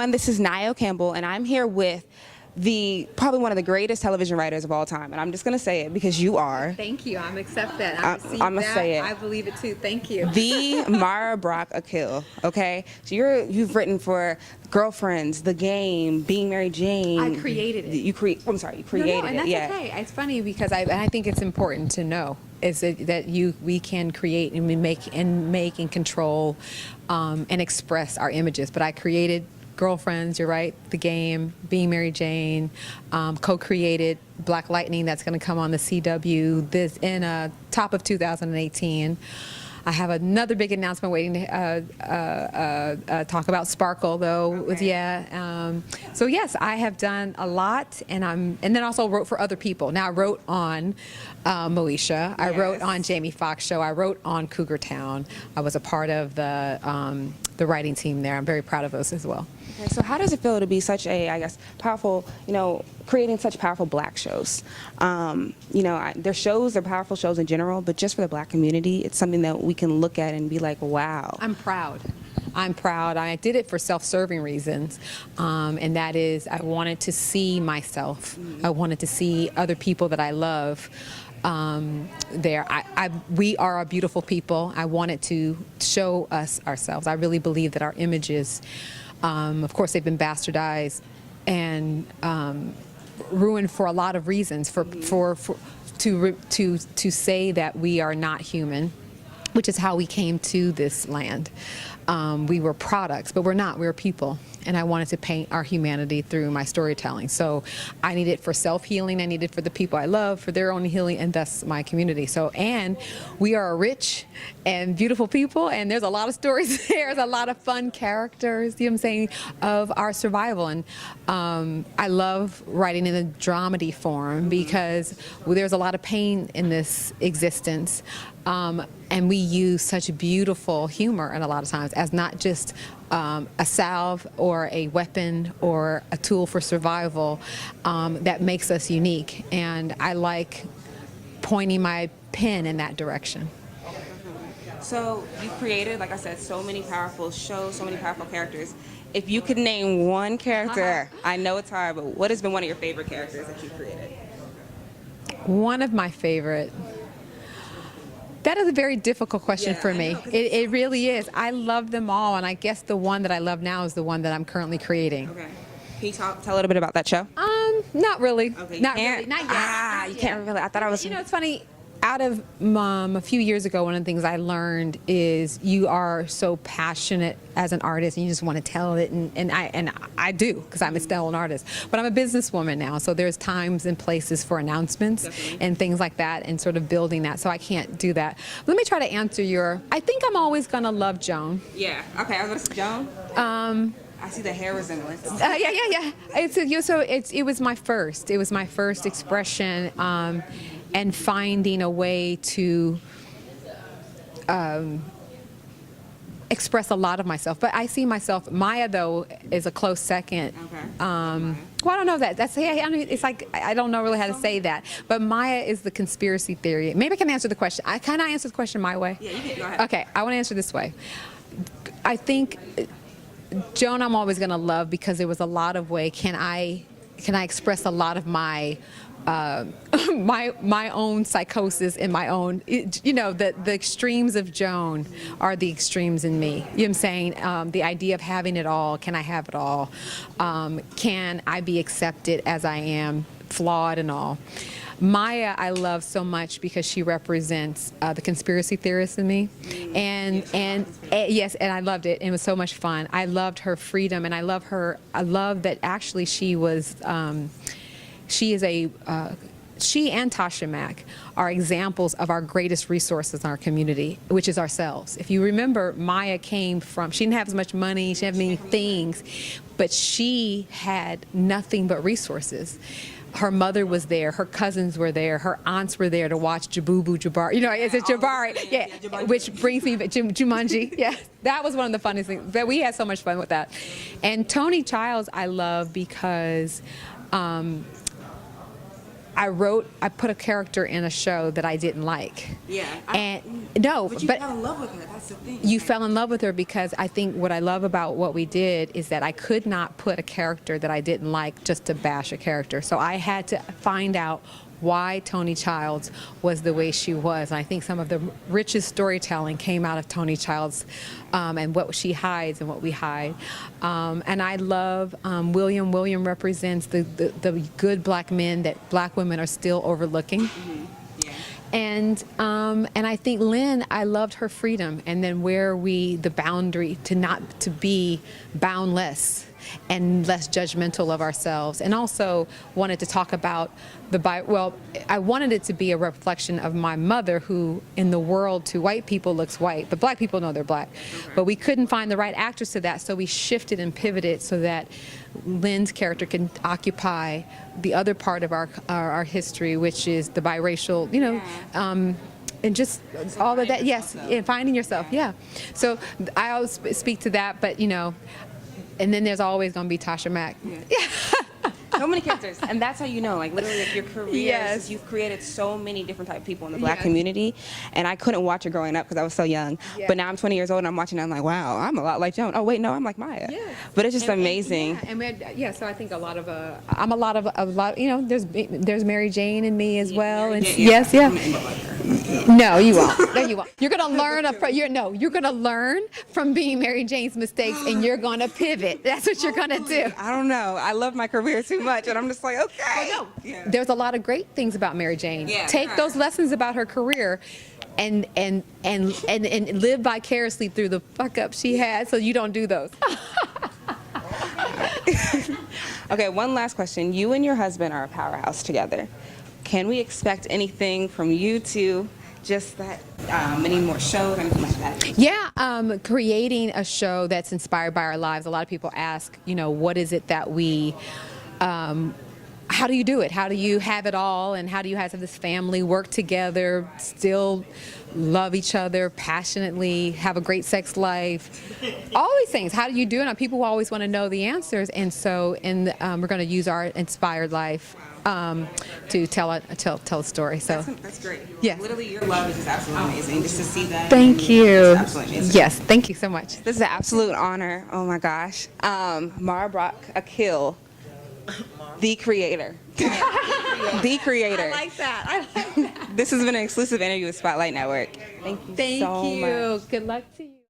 everyone, this is Nayo Campbell, and I'm here with probably one of the greatest television writers of all time, and I'm just gonna say it because you are. Thank you. I'm accept that. I'm gonna say it. I believe it too. Thank you. The Mara Brock Akil. Okay, so you've written for Girlfriends, The Game, Being Mary Jane. I created it. You created No, it. and that's okay. It's funny because I think it's important to know is that we can create and we make and control and express our images. But I created Girlfriends, you're right, The Game, Being Mary Jane, co-created Black Lightning that's going to come on the CW this in top of 2018. I have another big announcement waiting to talk about Sparkle, though. Okay. Yeah. So yes, I have done a lot, and then also wrote for other people. Now I wrote on Moesha. I wrote on Jamie Foxx show. I wrote on Cougar Town. I was a part of the writing team there. I'm very proud of those as well. Okay, so how does it feel to be such a, I guess, powerful, creating such powerful Black shows? They're powerful shows in general, but just for the Black community, it's something that we can look at and be like, wow. I'm proud. I'm proud. I did it for self-serving reasons, and that is I wanted to see myself. I wanted to see other people that I love there. We are a beautiful people. I wanted to show us ourselves. I really believe that our images, of course, they've been bastardized and ruined for a lot of reasons. To say that we are not human, which is how we came to this land. We were products, but we're not. We're people. And I wanted to paint our humanity through my storytelling. So I need it for self-healing. I need it for the people I love, for their own healing, and thus my community. And we are a rich and beautiful people, and there's a lot of stories there. There's a lot of fun characters, you know what I'm saying, of our survival. And I love writing in a dramedy form because there's a lot of pain in this existence. And we use such beautiful humor and a lot of times as not just a salve or a weapon or a tool for survival that makes us unique. And I like pointing my pen in that direction. So you created, like I said, so many powerful shows, so many powerful characters. If you could name one character, I know it's hard, but what has been one of your favorite characters that you've created? One of my favorite. That is a very difficult question for me. It really is. I love them all, and I guess the one that I love now is the one that I'm currently creating. Okay. Can you tell a little bit about that show? Not really. Okay. Not really. Not yet. You can't really. I thought I was. It's funny. Out of a few years ago, one of the things I learned is you are so passionate as an artist, and you just want to tell it, and I do because I'm still an artist. But I'm a businesswoman now, so there's times and places for announcements and things like that, and sort of building that. So I can't do that. Let me try to answer I think I'm always gonna love Joan. Yeah. Okay. I was gonna say Joan. I see the hair resemblance. Yeah. It was my first. It was my first expression. And finding a way to express a lot of myself. But I see myself, Maya, though, is a close second. Okay. Well, I don't know that. It's like, I don't know really how to say that. But Maya is the conspiracy theory. Maybe I can answer the question. Can I answer the question my way? Yeah, you can. Go ahead. Okay, I want to answer this way. I think Joan I'm always going to love because there was a lot of way. Can I express a lot of my my own psychosis and my own, the extremes of Joan are the extremes in me. You know what I'm saying? The idea of having it all. Can I have it all? Can I be accepted as I am, flawed and all? Maya I love so much because she represents the conspiracy theorist in me, and yes, and I loved it. It was so much fun. I loved her freedom, and I love that actually she was. She and Tasha Mack are examples of our greatest resources in our community, which is ourselves. If you remember, Maya she didn't have as much money, she didn't have many things, but she had nothing but resources. Her mother was there, her cousins were there, her aunts were there to watch Jabubu Jabari. Is it Jabari? Yeah, which brings me Jumanji. Yeah, that was one of the funniest things. But we had so much fun with that. And Tony Childs I love because I put a character in a show that I didn't like. Yeah. And no, But you fell in love with her. That's the thing. you fell in love with her because I think what I love about what we did is that I could not put a character that I didn't like just to bash a character. So I had to find out why Toni Childs was the way she was. And I think some of the richest storytelling came out of Toni Childs and what she hides and what we hide. And I love William. William represents the good black men that black women are still overlooking. Mm-hmm. Yeah. And I think Lynn, I loved her freedom, and then where the boundary to be boundless and less judgmental of ourselves, and also wanted to talk about I wanted it to be a reflection of my mother, who in the world to white people looks white, but black people know they're black. Okay. But we couldn't find the right actress to that, so we shifted and pivoted so that Lynn's character can occupy the other part of our history, which is the biracial, and just all of that. Yes, and finding yourself. Yeah. So I always speak to that, but and then there's always going to be Tasha Mack. Yeah. So many characters, and that's how you know, like literally, like your career. Yes. You've created so many different type of people in the black community, and I couldn't watch it growing up because I was so young. Yeah. But now I'm 20 years old, and I'm watching it, I'm like, wow, I'm a lot like Joan. Oh wait, no, I'm like Maya. Yeah. But it's just amazing. So I think a lot of there's Mary Jane in me as well, and yes. No, you won't. No, you won't. You're gonna learn you're gonna learn from being Mary Jane's mistakes, and you're gonna pivot. That's what you're gonna do. I don't know. I love my career too much, and I'm just like, okay. Well, no. Yeah. There's a lot of great things about Mary Jane. Yeah, take those lessons about her career and live vicariously through the fuck up she had, so you don't do those. Okay, one last question. You and your husband are a powerhouse together. Can we expect anything from you two? Just that, many more shows, anything like that? Yeah, creating a show that's inspired by our lives. A lot of people ask, what is it that we, how do you do it? How do you have it all? And how do you have this family work together, still love each other passionately, have a great sex life? All these things. How do you do it? And people always want to know the answers. And so we're going to use our inspired life to tell a story. So that's great. Yeah. Literally, your love is just absolutely amazing. Just to see that. Thank you. Absolutely amazing. Yes, thank you so much. This is an absolute honor. Oh my gosh. Mara Brock Akil, the creator. The creator. I like that. This has been an exclusive interview with Spotlight Network. Thank you so much. Good luck to you.